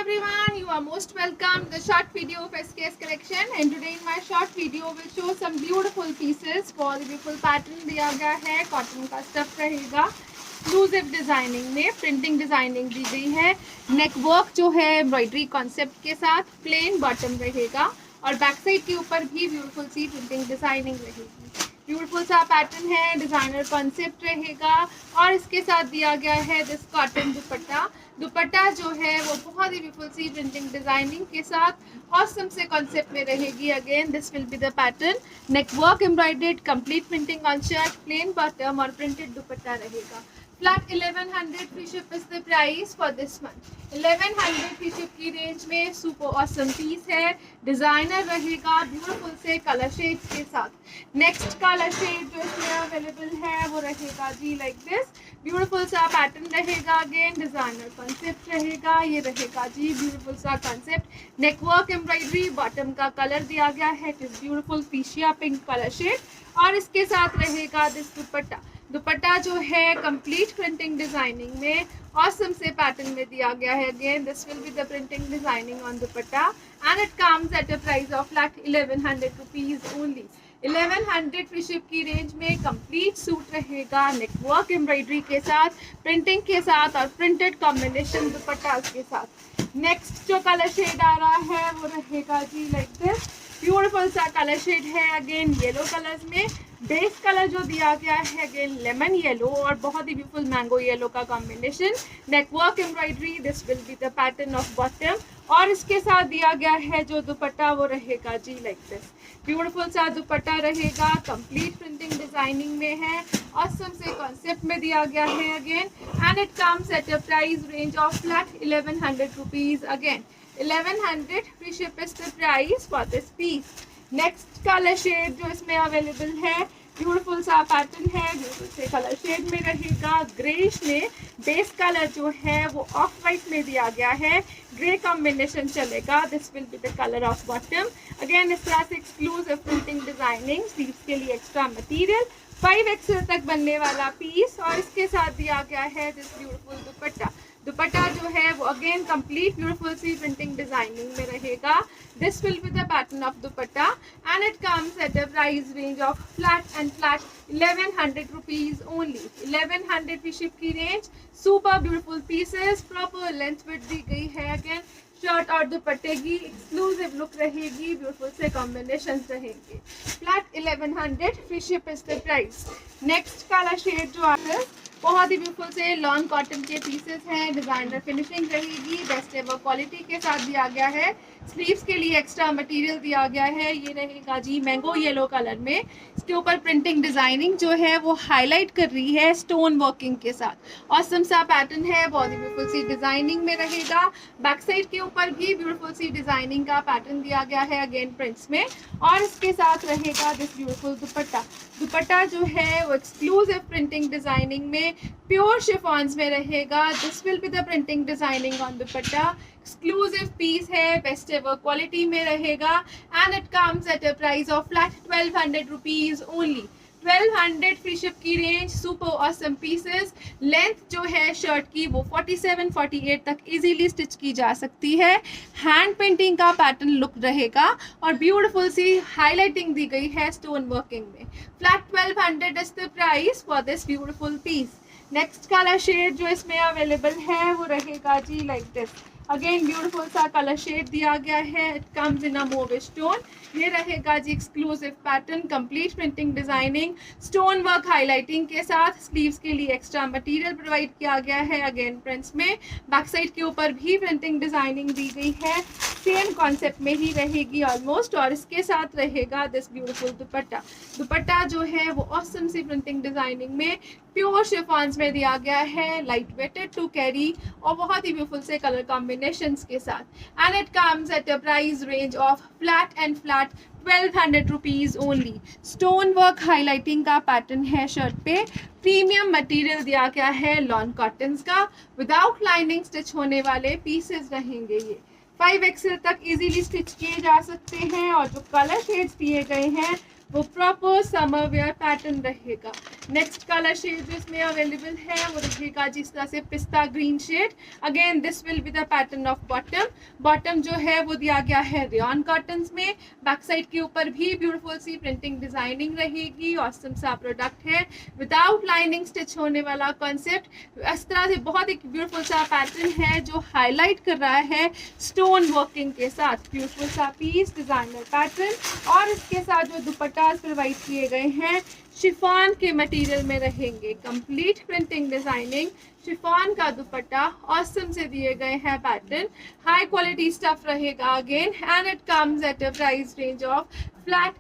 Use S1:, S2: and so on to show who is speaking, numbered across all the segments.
S1: everyone, you are most welcome to the short video of SKS collection, and today in my short video will show some beautiful pieces for the beautiful pattern दिया गया है, cotton का stuff रहेगा, exclusive designing में printing designing दी गई है, नेक work जो है एम्ब्रॉयडरी कॉन्सेप्ट के साथ, प्लेन बॉटम रहेगा और बैक साइड के ऊपर भी ब्यूटीफुल सी प्रिंटिंग डिजाइनिंग रहेगी। ब्यूटीफुल सा पैटर्न है, डिजाइनर कॉन्सेप्ट रहेगा और इसके साथ दिया गया है दिस कॉटन दुपट्टा। दुपट्टा जो है वो बहुत ही ब्यूटीफुल सी प्रिंटिंग डिजाइनिंग के साथ ऑसम से कॉन्सेप्ट में रहेगी। Again this will be the pattern, neck work embroidered, complete printing on shirt, plain bottom और प्रिंटेड दुपट्टा रहेगा। Flat 1100 free ship is the price for this month. 1100 free ship की range में super awesome piece है, designer रहेगा beautiful से colour shades के साथ। Next colour shade जो इसमें अवेलेबल है वो रहेगा जी लाइक दिस, ब्यूटीफुल सा पैटर्न रहेगा, अगेन डिजाइनर कॉन्सेप्ट रहेगा, ये रहेगा जी ब्यूटीफुल सा कॉन्सेप्ट। नेकवर्क एम्ब्रॉयडरी, बॉटम का कलर दिया गया है, it is beautiful peachish pink colour shade और इसके साथ रहेगा दिस दुपट्टा। दुपट्टा जो है कंप्लीट प्रिंटिंग डिजाइनिंग में ऑसम से पैटर्न में दिया गया है। Again this will be the printing designing on dupatta and it comes at a price of flat 1100 rupees only. 1100 free ship की रेंज में कंप्लीट सूट रहेगा, नेकवर्क एम्ब्रॉयडरी के साथ, प्रिंटिंग के साथ और प्रिंटेड कॉम्बिनेशन दुपट्टा के साथ। नेक्स्ट जो कलर शेड आ रहा है वो रहेगा जी लाइक दिस, ब्यूटीफुल सा कलर शेड है, अगेन येलो कलर्स में। बेस कलर जो दिया गया है अगेन लेमन येलो और बहुत ही ब्यूटीफुल मैंगो येलो का combination. Neckwork embroidery, this will be the pattern of bottom और इसके साथ दिया गया है जो दुपट्टा वो रहेगा जी लाइक दिस, ब्यूटीफुल सा दुपट्टा रहेगा, कंप्लीट प्रिंटिंग डिजाइनिंग में है, ऑसम से कॉन्सेप्ट में दिया गया है again and it comes at a price range of flat 1100 rupees. Again 1100 free ship is the price for this piece. Next colour shade जो इसमें अवेलेबल है, ब्यूटीफुल सा पैटर्न है, ब्यूटीफुल से कलर शेड में रहेगा, ग्रेश में। बेस कलर जो है वो ऑफ वाइट में दिया गया है, ग्रे कॉम्बिनेशन चलेगा, this will be the colour of bottom. Again इस तरह से एक्सक्लूसिव प्रिंटिंग डिजाइनिंग, स्लीव्स के लिए एक्स्ट्रा मटेरियल, 5XL तक बनने वाला पीस और इसके साथ दिया गया है दिस ब्यूटीफुल दुपट्टा। दुपट्टा जो है वो अगेन कंप्लीट ब्यूटीफुल सी प्रिंटिंग डिजाइनिंग में रहेगा, this will be the pattern of dupatta and it comes at a price range of flat 1100 rupees only. 1100 की शिप की range, super beautiful pieces, proper length width दी गई है। अगेन शर्ट और दुपट्टे की एक्सक्लूसिव लुक रहेगी, ब्यूटीफुल से कॉम्बिनेशन रहेंगे। Flat 1100 free ship is the price. Next colour shade जो आता है बहुत ही ब्यूटीफुल से लॉन कॉटन के पीसेस हैं, डिजाइनर फिनिशिंग रहेगी, बेस्ट एवर क्वालिटी के साथ दिया गया है। स्लीव्स के लिए एक्स्ट्रा मटेरियल दिया गया है, ये रहेगा जी मैंगो येलो कलर में। इसके ऊपर प्रिंटिंग डिजाइनिंग जो है वो हाईलाइट कर रही है स्टोन वर्किंग के साथ। ऑसम सा पैटर्न है, बहुत ही ब्यूटीफुल सी डिजाइनिंग में रहेगा। बैक साइड के ऊपर भी ब्यूटीफुल सी डिजाइनिंग का पैटर्न दिया गया है अगेन प्रिंट्स में और इसके साथ रहेगा दिस ब्यूटीफुल दुपट्टा। दुपट्टा जो है वो एक्सक्लूसिव प्रिंटिंग डिजाइनिंग में प्योर शिफॉन्स में रहेगा, this will be the printing designing on dupatta. Exclusive piece है, बेस्ट एवर क्वालिटी में रहेगा and it comes at a price of flat 1200 rupees only. 1200 free ship की range, super awesome pieces. Length जो है shirt की वो 47-48 तक इजीली स्टिच की जा सकती है। हैंड पेंटिंग का पैटर्न लुक रहेगा और ब्यूटीफुल सी हाईलाइटिंग दी गई है स्टोन वर्किंग में। Flat 1200 is the price for this beautiful piece. Next colour shade जो इसमें अवेलेबल है वो रहेगा जी लाइक दिस, अगेन ब्यूटीफुल सा कलर शेड दिया गया है, it comes in a mauve stone. ये रहेगा जी exclusive pattern, complete printing designing, stone work highlighting के साथ। स्लीव्स के लिए एक्स्ट्रा मटेरियल प्रोवाइड किया गया है अगेन प्रिंट्स में। बैक साइड के ऊपर भी प्रिंटिंग डिजाइनिंग दी गई है, सेम कॉन्सेप्ट में ही रहेगी ऑलमोस्ट और इसके साथ रहेगा दिस ब्यूटीफुल दुपट्टा। दुपट्टा जो है वो ऑसम सी प्रिंटिंग डिजाइनिंग में प्योर शिफॉन्स में दिया गया है, लाइट वेटेड टू कैरी और बहुत ही ब्यूटीफुल से कलर कॉम्बिनेशंस के साथ and it comes at a price range of flat 1200 rupees only. Stone work highlighting का पैटर्न है शर्ट पे, प्रीमियम मटेरियल दिया गया है लॉन कॉटन्स का, विदाउट लाइनिंग स्टिच होने वाले पीसेस रहेंगे। ये 5XL तक इजीली स्टिच किए जा सकते हैं और जो कलर शेड्स दिए गए हैं वो प्रॉपर समर वेयर पैटर्न रहेगा। नेक्स्ट कलर शेड जो इसमें अवेलेबल है वो रहेगा जिस तरह से पिस्ता green shade. Again this will be the pattern of bottom. Bottom जो है वो दिया गया है रेयन कॉटन में। बैक साइड के ऊपर भी ब्यूटीफुल सी प्रिंटिंग डिजाइनिंग रहेगी। ऑसम सा प्रोडक्ट है, विदाउट लाइनिंग स्टिच होने वाला कॉन्सेप्ट। इस तरह से बहुत एक ब्यूटीफुल सा पैटर्न है जो हाईलाइट कर रहा है स्टोन वर्किंग के साथ। ब्यूटीफुल सा पीस, डिजाइनर पैटर्न, और इसके साथ जो दुपट्टा प्रोवाइड किए गए हैं शिफॉन के मटेरियल में रहेंगे। कंप्लीट प्रिंटिंग डिजाइनिंग, शिफॉन का दुपट्टा, ऑसम से दिए गए हैं पैटर्न। हाई क्वालिटी स्टफ रहेगा again, and it comes at a price range of flat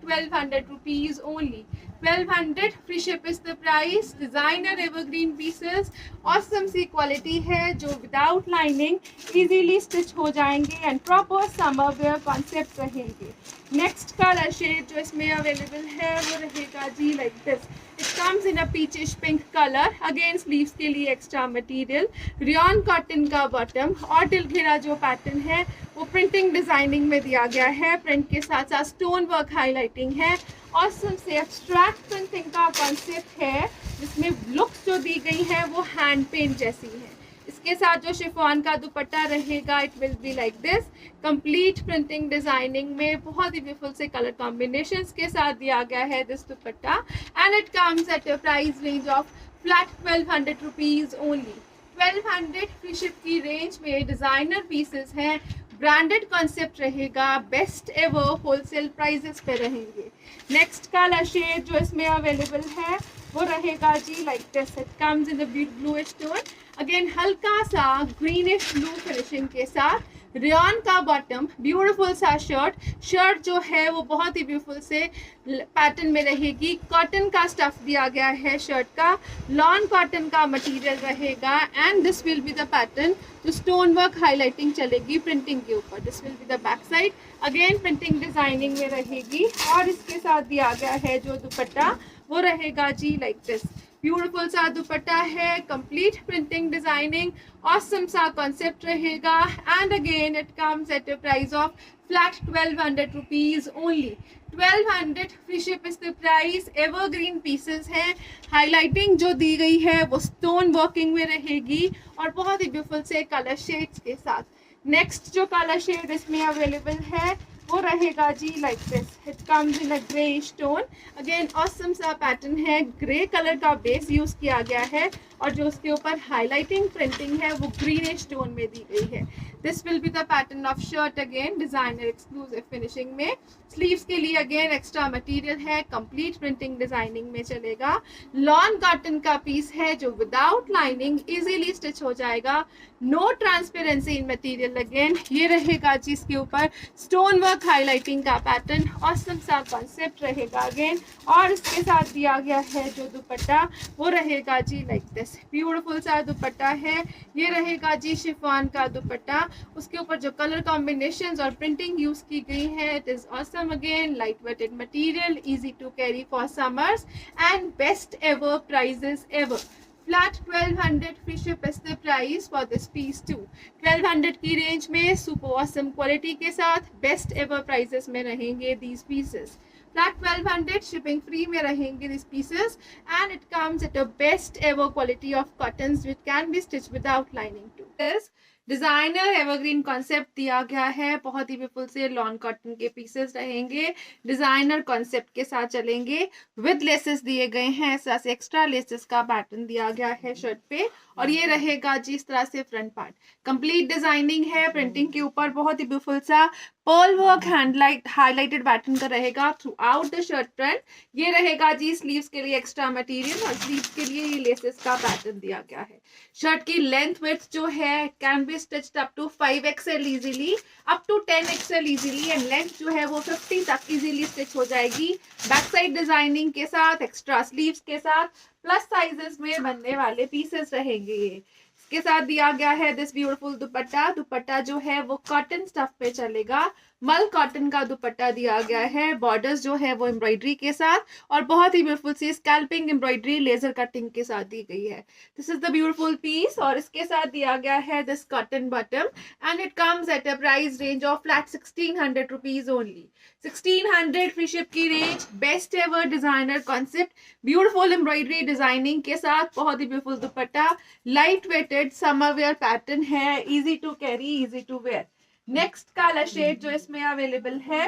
S1: 1200 rupees only. 1200 free ship is the price. Designer evergreen pieces, awesome सी क्वालिटी है जो विदाउट लाइनिंग इजीली स्टिच हो जाएंगे and proper summer wear concept रहेंगे। Next colour shade जो इसमें available है वो रहेगा जी like this. It comes in a peachish pink colour. Again sleeves के लिए एक्स्ट्रा मटेरियल, रियन कॉटन का बॉटम, और दिल घेरा जो पैटर्न है वो प्रिंटिंग डिजाइनिंग में दिया गया है। प्रिंट के साथ साथ स्टोन वर्क हाईलाइटिंग है। ऑसम से एब्स्ट्रैक्ट प्रिंटिंग का कॉन्सेप्ट है जिसमें लुक्स जो दी गई है वो हैंड पेंट जैसी है। इसके साथ जो शिफॉन का दुपट्टा रहेगा it will be like this. Complete printing designing में बहुत ही ब्यूटीफुल से कलर कॉम्बिनेशंस के साथ दिया गया है this dupatta, and it comes at a price range of flat 1200 rupees only. 1200 free ship की रेंज में डिजाइनर पीसेस हैं। ब्रांडेड कॉन्सेप्ट रहेगा, बेस्ट एवर होलसेल प्राइजेस पे रहेंगे। नेक्स्ट कलर शेड जो इसमें अवेलेबल है वो रहेगा जी like this. It comes in the bluish tone. Again हल्का सा ग्रीनिश ब्लू फिनिशिंग के साथ, रेयन का बॉटम, ब्यूटीफुल सा शर्ट जो है वो बहुत ही ब्यूटीफुल से पैटर्न में रहेगी। कॉटन का स्टफ दिया गया है शर्ट का, लॉन कॉटन का मटेरियल रहेगा, and this will be the pattern जो स्टोन वर्क हाईलाइटिंग चलेगी प्रिंटिंग के ऊपर। This will be the back side, again printing designing में रहेगी, और इसके साथ दिया गया है जो दुपट्टा वो रहेगा जी लाइक दिस। ब्यूटीफुल सा दुपट्टा है, कंप्लीट प्रिंटिंग डिजाइनिंग, ऑसम सा कॉन्सेप्ट रहेगा, and again it comes at a price of flat 1200 rupees only. 1200 free ship is the price. Evergreen pieces हैं। हाईलाइटिंग जो दी गई है वो स्टोन वर्किंग में रहेगी और बहुत ही ब्यूटीफुल से कलर शेड्स के साथ। नेक्स्ट जो कलर शेड इसमें अवेलेबल है वो रहेगा जी like this. It comes in a grey stone. Again awesome सा पैटर्न है, ग्रे कलर का बेस यूज किया गया है और जो उसके ऊपर हाईलाइटिंग प्रिंटिंग है वो ग्रीन स्टोन में दी गई है। This will be the pattern of shirt, again designer exclusive finishing में। स्लीव्स के लिए अगेन एक्स्ट्रा मटेरियल है, कंप्लीट प्रिंटिंग डिजाइनिंग में चलेगा। लॉन कॉटन का पीस है जो विदाउट लाइनिंग इजीली स्टिच हो जाएगा। No transparency in material. Again ये रहेगा जिसके ऊपर स्टोन वर्क हाईलाइटिंग का पैटर्न, ऑसम सा कॉन्सेप्ट रहेगा अगेन, और इसके साथ दिया गया है जो दुपट्टा वो रहेगा जी लाइक दिस। ब्यूटीफुल सा दुपट्टा है, ये रहेगा जी शिफॉन का दुपट्टा। उसके ऊपर जो कलर कॉम्बिनेशंस और प्रिंटिंग यूज की गई है it is awesome again. Light weighted material, easy to carry for summers, and best ever prices ever. Flat 1200 free ship is the price for this piece too. 1200 की range में super awesome quality के साथ best ever prices में रहेंगे these pieces. Flat 1200 shipping free में रहेंगे these pieces, and it comes at a best ever quality of cottons which can be stitched without lining too. This designer evergreen concept दिया गया है, बहुत ही beautiful से लॉन कॉटन के pieces रहेंगे, डिजाइनर कॉन्सेप्ट के साथ चलेंगे, विद लेसेस दिए गए हैं। इस तरह से एक्स्ट्रा लेसेस का पैटर्न दिया गया है शर्ट पे, और ये रहेगा जिस तरह से फ्रंट पार्ट। कंप्लीट डिजाइनिंग है, प्रिंटिंग के ऊपर बहुत ही ब्यूटीफुल सा पर्ल वर्क हैंडलाइट हाईलाइटेड पैटर्न का रहेगा through out the shirt front. ये रहेगा जी स्लीव्स के लिए एक्स्ट्रा मटेरियल, और स्लीव्स के लिए ये लेसेस का पैटर्न दिया गया है। शर्ट की लेंथ विड्थ जो है can be stitched up to 5XL easily, up to 10XL easily, and length जो है वो 50 तक इजीली स्टिच हो जाएगी। बैक साइड डिजाइनिंग के साथ, एक्स्ट्रा स्लीव्स के साथ, प्लस साइजेस में बनने वाले पीसेस रहेंगे ये। इसके साथ दिया गया है दिस ब्यूटीफुल दुपट्टा। दुपट्टा जो है वो कॉटन स्टफ पे चलेगा, मल कॉटन का दुपट्टा दिया गया है। बॉर्डर्स जो है वो एम्ब्रॉयडरी के साथ और बहुत ही ब्यूटीफुल सी स्कैल्पिंग एम्ब्रॉयडरी लेजर कटिंग के साथ दी गई है। This is the beautiful piece और इसके साथ दिया गया है this cotton bottom and it comes at a price range of flat 1600 rupees only. 1600 free ship की range, best ever designer concept, beautiful embroidery designing के साथ, बहुत ही beautiful dupatta, light weighted summer wear pattern है, easy to carry, easy to wear. Next colour shade जो इसमें available है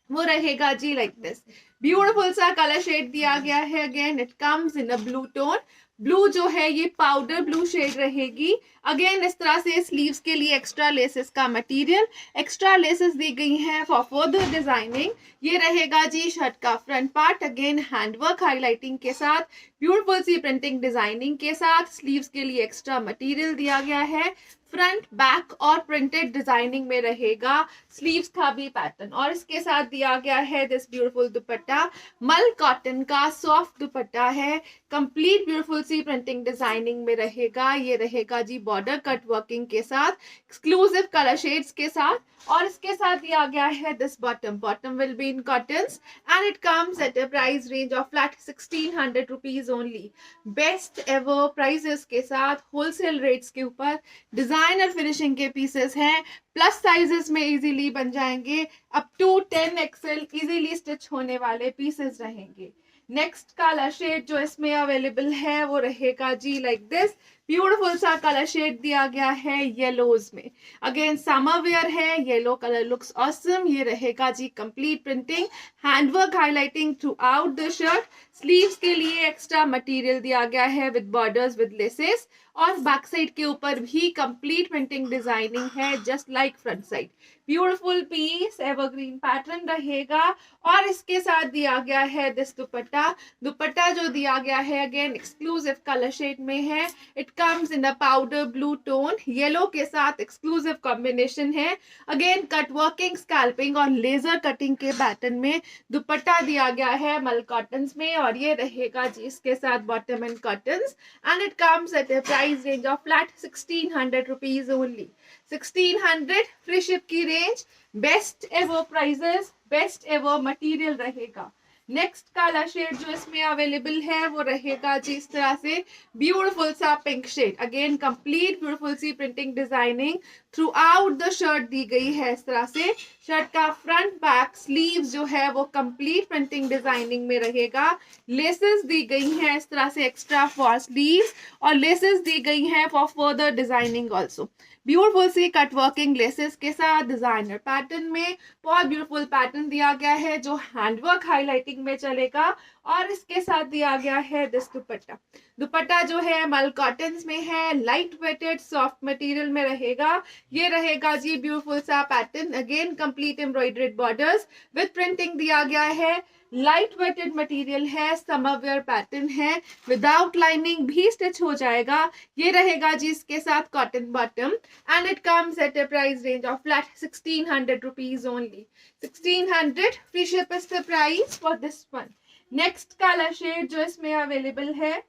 S1: वो रहेगा जी लाइक दिस। ब्यूटीफुल सा कलर शेड दिया गया है। Again it comes in a blue tone. Blue जो है ये पाउडर ब्लू शेड रहेगी। अगेन इस तरह से स्लीव्स के लिए एक्स्ट्रा लेसेस का मटेरियल, एक्स्ट्रा लेसेस दी गई हैं फॉर फर्दर डिजाइनिंग। ये रहेगा जी शर्ट का front part. Again handwork highlighting के साथ, ब्यूटीफुल सी प्रिंटिंग डिजाइनिंग के साथ, स्लीव्स के लिए एक्स्ट्रा मटेरियल दिया गया है। फ्रंट बैक और प्रिंटेड डिजाइनिंग में रहेगा स्लीव्स का भी पैटर्न और इसके साथ दिया गया है दिस ब्यूटीफुल दुपट्टा। मल कॉटन का सॉफ्ट दुपट्टा है, कंप्लीट ब्यूटीफुल सी प्रिंटिंग डिजाइनिंग में रहेगा। ये रहेगा जी बॉर्डर कट वर्किंग के साथ, एक्सक्लूसिव कलर शेड्स के साथ और इसके साथ दिया गया है this bottom. Bottom will be in cottons and it comes at a price range of flat 1600 rupees only. Best ever prices के साथ, होलसेल रेट्स के ऊपर डिजाइनर फिनिशिंग के पीसेस हैं। प्लस साइजेस में इजीली बन जाएंगे, up to 10 XL easily stitch होने वाले पीसेस रहेंगे। नेक्स्ट कलर शेड जो इसमें अवेलेबल है वो रहेगा जी लाइक दिस। ब्यूटीफुल सा कलर शेड दिया गया है येलोज में। अगेन समर वेयर है, येलो कलर लुक्स ऑसम। ये रहेगा जी complete printing, handwork highlighting throughout the shirt. Sleeves के लिए एक्स्ट्रा मटेरियल दिया गया है विद बॉर्डर्स विद लेसेस और बैक साइड के ऊपर भी कंप्लीट प्रिंटिंग डिजाइनिंग है just like front side. Beautiful piece, evergreen pattern रहेगा और इसके साथ दिया गया है दिस दुपट्टा। दुपट्टा जो दिया गया है अगेन एक्सक्लूसिव कलर शेड में है। It comes in a powder blue tone, yellow के साथ एक्सक्लूसिव कॉम्बिनेशन है। अगेन कट वर्किंग, स्कैल्पिंग और लेजर कटिंग के पैटर्न में दुपट्टा दिया गया है मल कॉटन्स में और ये रहेगा जी इसके साथ bottom and cottons and it comes at a price range of flat 1600 rupees only. 1600 free ship की range, best ever prices, best ever material रहेगा। नेक्स्ट कलर शेड जो इसमें अवेलेबल है वो रहेगा जी इस तरह से ब्यूटीफुल सा pink shade. Again complete beautiful सी printing designing throughout the shirt दी गई है इस तरह से। शर्ट का फ्रंट बैक स्लीव्स जो है वो कंप्लीट प्रिंटिंग डिजाइनिंग में रहेगा। लेसेस दी गई हैं इस तरह से एक्स्ट्रा फॉर स्लीव्स और लेसेस दी गई हैं for further designing also. Beautiful सी कट वर्किंग लेसेस के साथ डिजाइनर पैटर्न में बहुत ब्यूटीफुल पैटर्न दिया गया है जो हैंडवर्क हाईलाइटिंग में चलेगा और इसके साथ दिया गया है दिस दुपट्टा। दुपट्टा जो है मल कॉटन्स में है, लाइट वेटेड सॉफ्ट मटेरियल में रहेगा। ये रहेगा जी ब्यूटीफुल सा pattern. Again complete embroidered borders with printing दिया गया है। लाइट वेटेड मटेरियल है, समर वेयर पैटर्न है, विदाउट लाइनिंग भी स्टिच हो जाएगा। ये रहेगा जी इसके साथ cotton bottom and it comes at a price range of flat 1600 rupees only. 1600 free ship is the price for this one. Next colour shade जो इसमें अवेलेबल है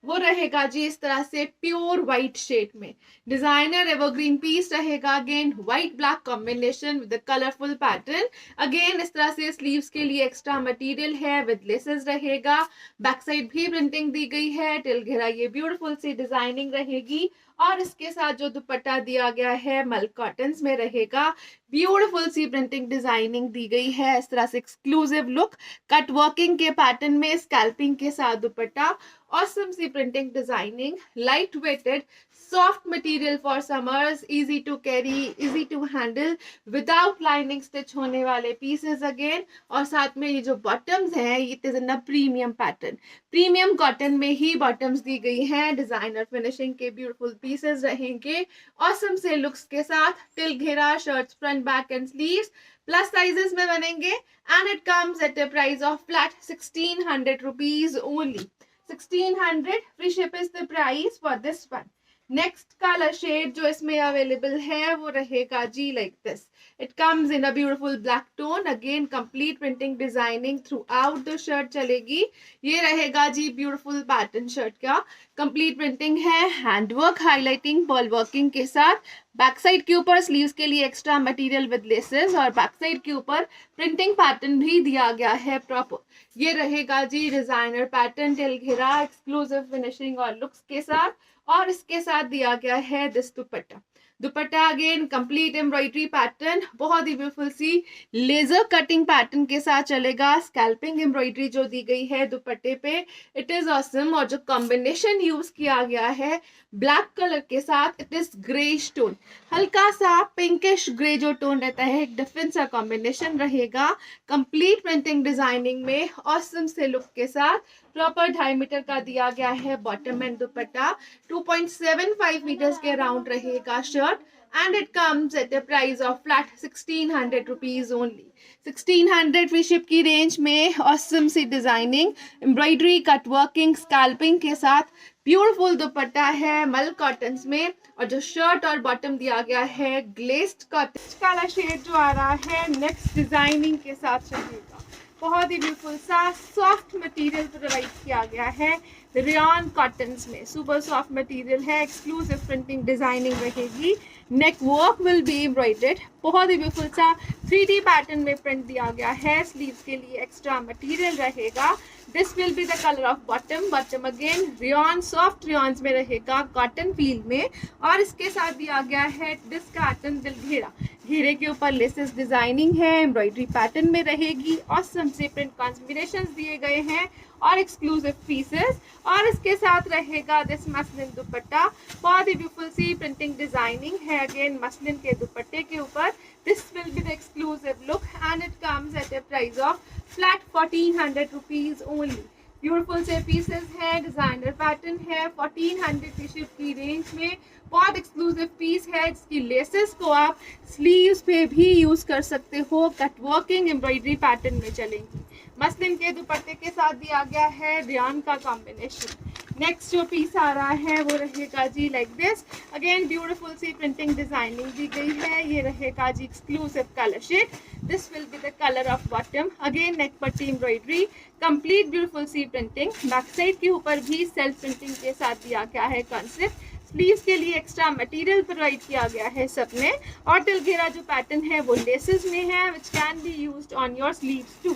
S1: वो रहेगा जी इस तरह से प्योर व्हाइट शेड में। डिजाइनर एवरग्रीन पीस रहेगा। Again white black combination with colourful pattern. Again इस तरह से स्लीव्स के लिए एक्स्ट्रा मटेरियल है विद लेसेस रहेगा। बैक साइड भी प्रिंटिंग दी गई है, टिल घेरा ये ब्यूटीफुल सी डिजाइनिंग रहेगी और इसके साथ जो दुपट्टा दिया गया है मल कॉटन्स में रहेगा। ब्यूटीफुल सी प्रिंटिंग डिजाइनिंग दी गई है इस तरह से एक्सक्लूसिव लुक, कट वर्किंग के पैटर्न में स्कैल्पिंग के साथ दुपट्टा, awesome सी printing designing, light weighted soft material for summers, easy to carry, easy to handle, without lining stitch होने वाले पीसेस अगेन। और साथ में ये जो बॉटम्स हैं ये is in premium pattern, premium cotton में ही बॉटम्स दी गई हैं। डिजाइनर फिनिशिंग के ब्यूटीफुल पीसेस रहेंगे awesome से लुक्स के साथ। टिल घेरा shirts front back and sleeves plus sizes में बनेंगे and it comes at a price of flat 1600 rupees only. 1600 free ship is the price for this one. Next colour shade जो इसमें available है वो रहेगा जी like this. It comes in a beautiful black tone. Again complete printing designing throughout the shirt चलेगी. ये रहेगा जी ब्यूटीफुल पैटर्न शर्ट का. कंप्लीट प्रिंटिंग है, हैंडवर्क हाईलाइटिंग पर्ल वर्किंग के साथ. बैक साइड के ऊपर स्लीव्स के लिए एक्स्ट्रा मटेरियल विद लेसेस और बैक साइड के ऊपर प्रिंटिंग पैटर्न भी दिया गया है प्रॉपर. ये रहेगा जी डिजाइनर पैटर्न टिल घेरा एक्सक्लूसिव फिनिशिंग और लुक्स के साथ. और इसके साथ दिया गया है this dupatta. Dupatta again complete embroidery pattern, बहुत ही ब्यूटीफुल सी लेजर कटिंग पैटर्न के साथ चलेगा. स्कैल्पिंग एम्ब्रॉयडरी जो दी गई है दुपट्टे पे, इट इज ऑसम. और जो कॉम्बिनेशन यूज किया गया है ब्लैक कलर के साथ, इट इज ग्रेइश टोन. हल्का सा पिंकिश ग्रे जो टोन रहता है, एक डिफरेंट सा कॉम्बिनेशन रहेगा. कंप्लीट प्रिंटिंग डिजाइनिंग में ऑसम से लुक के साथ. प्रॉपर 2.5 मीटर का दिया गया है बॉटम एंड दुपट्टा. 2.75 मीटर्स के अराउंड रहेगा shirt. And it comes at a price of flat 1600 rupees only. 1600 free ship की रेंज में ऑसम सी designing, embroidery, cut working, scalloping के साथ ब्यूटीफुल दुपट्टा है मल कॉटन में. और जो शर्ट और बॉटम दिया गया है ग्लेस्ड कॉटन काला शेड जो आ रहा है नेक्स्ट डिजाइनिंग के साथ रहेगा. बहुत ही ब्यूटीफुल सा सॉफ्ट मटेरियल प्रोवाइड किया गया है रेयन कॉटन्स में. सुपर सॉफ्ट मटेरियल है, एक्सक्लूसिव प्रिंटिंग डिजाइनिंग रहेगी. नेक वर्क विल बी एम्ब्रॉयडर्ड. बहुत ही ब्यूटीफुल सा 3D पैटर्न में प्रिंट दिया गया है. स्लीव्स के लिए एक्स्ट्रा मटेरियल रहेगा. This will be the colour of bottom. Bottom again rayon, soft rayons में रहेगा कॉटन फील में. और इसके साथ दिया गया है दिस कॉटन दिल घेरा. घेरे के ऊपर लेसेस डिजाइनिंग है, एम्ब्रॉयडरी पैटर्न में रहेगी. ऑसम से प्रिंट कॉम्बिनेशंस दिए गए हैं और एक्सक्लूसिव पीसेस. और इसके साथ रहेगा दिस मसलिन दुपट्टा. बहुत ही ब्यूटीफुल सी प्रिंटिंग डिजाइनिंग है अगेन मसलिन के दुपट्टे के ऊपर. This will be the exclusive look and it comes at a price of flat 1400 rupees only. Beautiful से पीसेस है, डिजाइनर पैटर्न है. 1400 की शिप की रेंज में बहुत एक्सक्लूसिव पीस है. इसकी लेसेस को आप स्लीव्स पे भी यूज कर सकते हो. कट वर्किंग एम्ब्रॉयडरी पैटर्न में चलेंगी. मसलिन के दुपट्टे के साथ दिया गया है रेयन का कॉम्बिनेशन. नेक्स्ट जो पीस आ रहा है वो रहेगा जी लाइक दिस. अगेन ब्यूटीफुल सी प्रिंटिंग डिजाइनिंग दी गई है. ये रहेगा जी exclusive colour shade. This will be the colour of bottom. Again neck पट्टी एम्ब्रॉयडरी, कंप्लीट ब्यूटीफुल सी प्रिंटिंग. बैक साइड के ऊपर भी सेल्फ प्रिंटिंग के साथ दिया गया है कॉन्सेप्ट. स्लीव्स के लिए एक्स्ट्रा मटेरियल प्रोवाइड किया गया है सब में. और टिल घेरा जो पैटर्न है वो लेसेस में है which can be used on your sleeves too.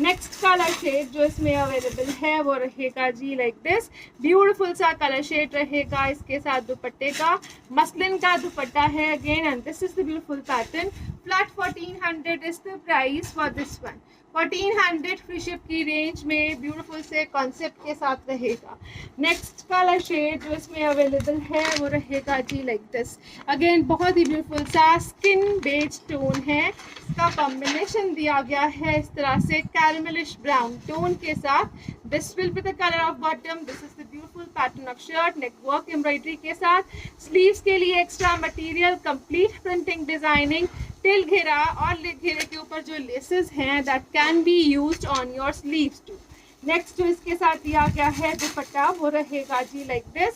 S1: Next colour shade जो इसमें अवेलेबल है वो रहेगा जी लाइक दिस. ब्यूटीफुल सा कलर शेड रहेगा. इसके साथ दुपट्टे का मसलिन का दुपट्टा है again and this is the beautiful pattern. Flat 1400 is the price for this one. 1400 free ship की रेंज में ब्यूटीफुल से कॉन्सेप्ट के साथ रहेगा. नेक्स्ट कलर शेड जो इसमें अवेलेबल है वो रहेगा जी लाइक दिस. अगेन बहुत ही ब्यूटीफुल सा स्किन बेज टोन है. इसका कॉम्बिनेशन दिया गया है इस तरह से कैरमलिश ब्राउन टोन के साथ. This will be the colour of bottom. This is the beautiful pattern of shirt. Neck work embroidery के साथ. स्लीव्स के लिए extra material, complete printing designing, till घेरा और घेरे के ऊपर जो लेसेस हैं that can be used on your sleeves too. Next जो इसके साथ दिया गया है दुपट्टा वो रहेगा जी लाइक दिस.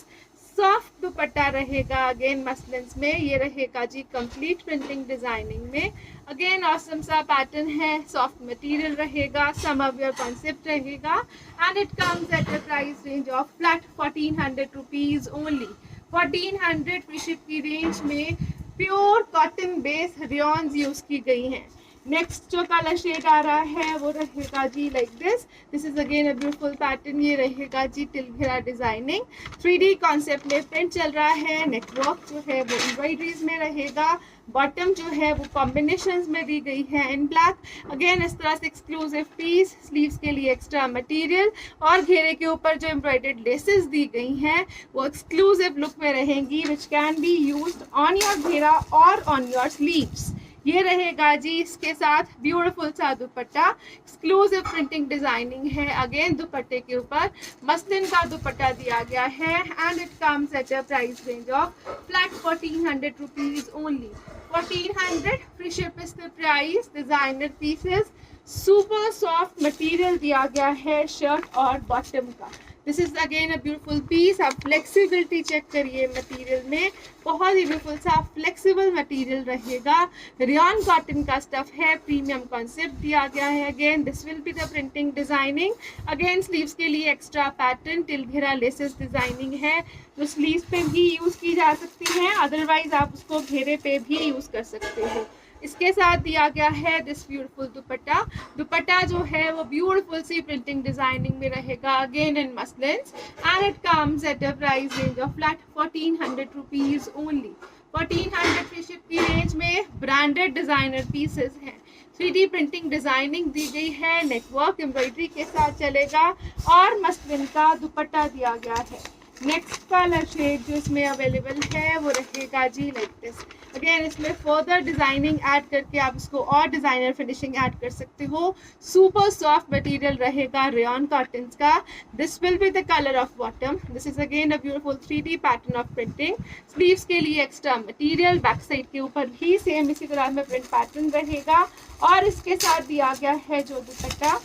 S1: सॉफ्ट दुपट्टा रहेगा अगेन मसलिन्स में. ये रहेगा जी कंप्लीट प्रिंटिंग डिजाइनिंग में. अगेन ऑसम सा पैटर्न है. सॉफ्ट मटेरियल रहेगा. सम ऑफ योर कॉन्सेप्ट रहेगा and it comes at a price range of flat 1400 rupees only. 1400 free ship की रेंज में प्योर कॉटन बेस रेयन्स यूज की गई हैं. नेक्स्ट जो कलर शेड आ रहा है वो रहेगा जी like this. This is again a beautiful pattern. ये रहेगा जी टिल घेरा डिजाइनिंग. 3D कॉन्सेप्ट में प्रिंट चल रहा है. नेकवर्क जो है वो एम्ब्रॉयडरीज में रहेगा. बॉटम जो है वो कॉम्बिनेशंस में दी गई है इन ब्लैक. अगेन इस तरह से एक्सक्लूसिव पीस. स्लीव्स के लिए एक्स्ट्रा मटेरियल और घेरे के ऊपर जो एम्ब्रॉयडर्ड लेसेस दी गई हैं वो एक्सक्लूसिव लुक में रहेंगी विच can be used on your घेरा और ऑन योर स्लीव्स. ये रहेगा जी इसके साथ ब्यूटीफुल सा दुपट्टा. एक्सक्लूसिव प्रिंटिंग डिजाइनिंग है. अगेन दुपट्टे के ऊपर मसलिन का दुपट्टा दिया गया है and it comes at a price range of flat 1400 rupees only. 1400 free ship is the price. Designer pieces, super soft material दिया गया है शर्ट और बॉटम का. This is again a beautiful piece. आप फ्लेक्सिबिलिटी चेक करिए material में, बहुत ही ब्यूटीफुल सा फ्लेक्सिबल मटेरियल रहेगा। रेयन कॉटन का स्टफ है, प्रीमियम कॉन्सेप्ट दिया गया है। Again this will be the printing designing. Again sleeves के लिए एक्स्ट्रा पैटर्न टिल घेरा लेसेस डिजाइनिंग है, जो स्लीव्स पे भी यूज की जा सकती है, अदरवाइज आप उसको घेरे पे भी यूज कर सकते हो। इसके साथ दिया गया है दिस ब्यूटीफुल दुपट्टा। दुपट्टा जो है वो ब्यूटीफुल सी प्रिंटिंग डिजाइनिंग में रहेगा, again in muslins, and it comes at a price range of flat 1400 rupees only. 1400 की शिप की रेंज में ब्रांडेड डिजाइनर पीसेस हैं। 3D प्रिंटिंग डिजाइनिंग दी गई है, नेटवर्क एम्ब्रॉयडरी के साथ चलेगा, और मसलिन का दुपट्टा दिया गया है। नेक्स्ट कलर शेड जो इसमें अवेलेबल है वो रहेगा जी लाइक दिस। अगेन इसमें फर्दर डिजाइनिंग ऐड करके आप इसको और डिजाइनर फिनिशिंग ऐड कर सकते हो। सुपर सॉफ्ट मटेरियल रहेगा रेयन कॉटन का। This will be the colour of bottom. This is again a beautiful 3D pattern of printing. Sleeves के लिए एक्स्ट्रा मटेरियल, बैक साइड के ऊपर भी सेम इसी तरह में प्रिंट पैटर्न रहेगा, और इसके साथ दिया गया है जो दुपट्टा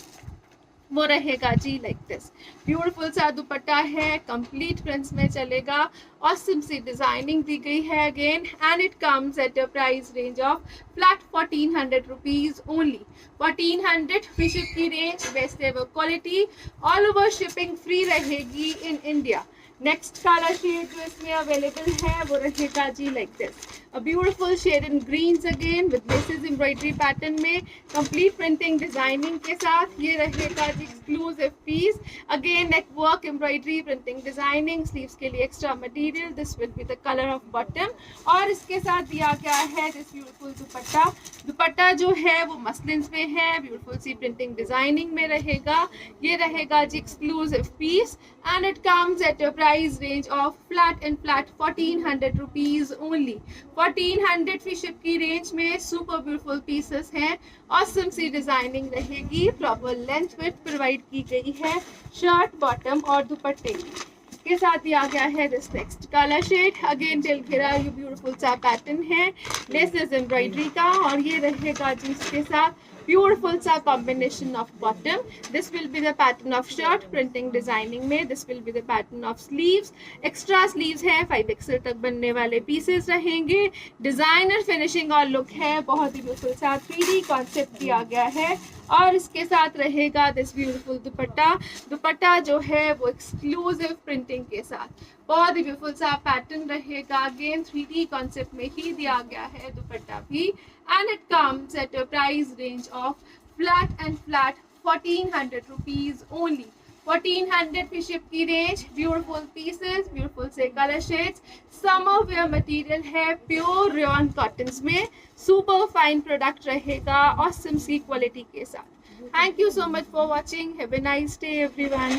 S1: वो रहेगा जी लाइक दिस। ब्यूटीफुल सा दुपट्टा है, कंप्लीट प्रिंट्स में चलेगा, ऑसम सी डिजाइनिंग दी गई है again, and it comes at a price range of flat 1400 rupees only. 1400 free ship की range, best ever quality, all over shipping free रहेगी in India. Next colour shade जो इसमें अवेलेबल है वो रहेगा जी like this. A beautiful shade in greens again with laces embroidery pattern में, complete printing designing के साथ ये रहेगा जी exclusive piece. Again neck work embroidery printing designing, sleeves के लिए extra material, this will be the colour of bottom, और इसके साथ दिया गया है दिस ब्यूटीफुल दुपट्टा। दुपट्टा जो है वो मसलिन्स में है, ब्यूटीफुल सी प्रिंटिंग डिजाइनिंग में रहेगा, ये रहेगा जी exclusive piece, and it comes at a price range of flat and flat 1400 rupees only. 1400 free ship की रेंज में सुपर ब्यूटीफुल पीसेस हैं, ऑसम सी डिजाइनिंग रहेगी, प्रॉपर लेंथ विड्थ प्रोवाइड की गई है शर्ट, बॉटम और दुपट्टे के साथ दिया गया है this next colour shade. Again till घेरा ये ब्यूटीफुल सा पैटर्न है लेसेस एम्ब्रॉयडरी का, और ये रहेगा जिसके साथ ब्यूटीफुल सा combination of bottom. This will be the pattern of shirt printing designing में, this will be the pattern of sleeves, extra sleeves है, 5 एक्सेल तक बनने वाले पीसेस रहेंगे, डिजाइनर फिनिशिंग और लुक है, बहुत ही ब्यूटीफुल सा 3D कॉन्सेप्ट दिया गया है, और इसके साथ रहेगा दिस ब्यूटीफुल दुपट्टा। दुपट्टा जो है वो एक्सक्लूसिव प्रिंटिंग के साथ, बहुत ही ब्यूटीफुल सा पैटर्न रहेगा, अगेन 3D कॉन्सेप्ट में ही दिया गया है दुपट्टा भी, and it comes at a price range of flat and flat 1400 rupees only. 1400 की शिप की रेंज, ब्यूटीफुल पीसेस, ब्यूटीफुल से colour shades, summer wear material है, प्योर रेयन कॉटन में, सुपर फाइन प्रोडक्ट रहेगा ऑसम सी क्वालिटी के साथ। Thank you so much for watching, have a nice day everyone.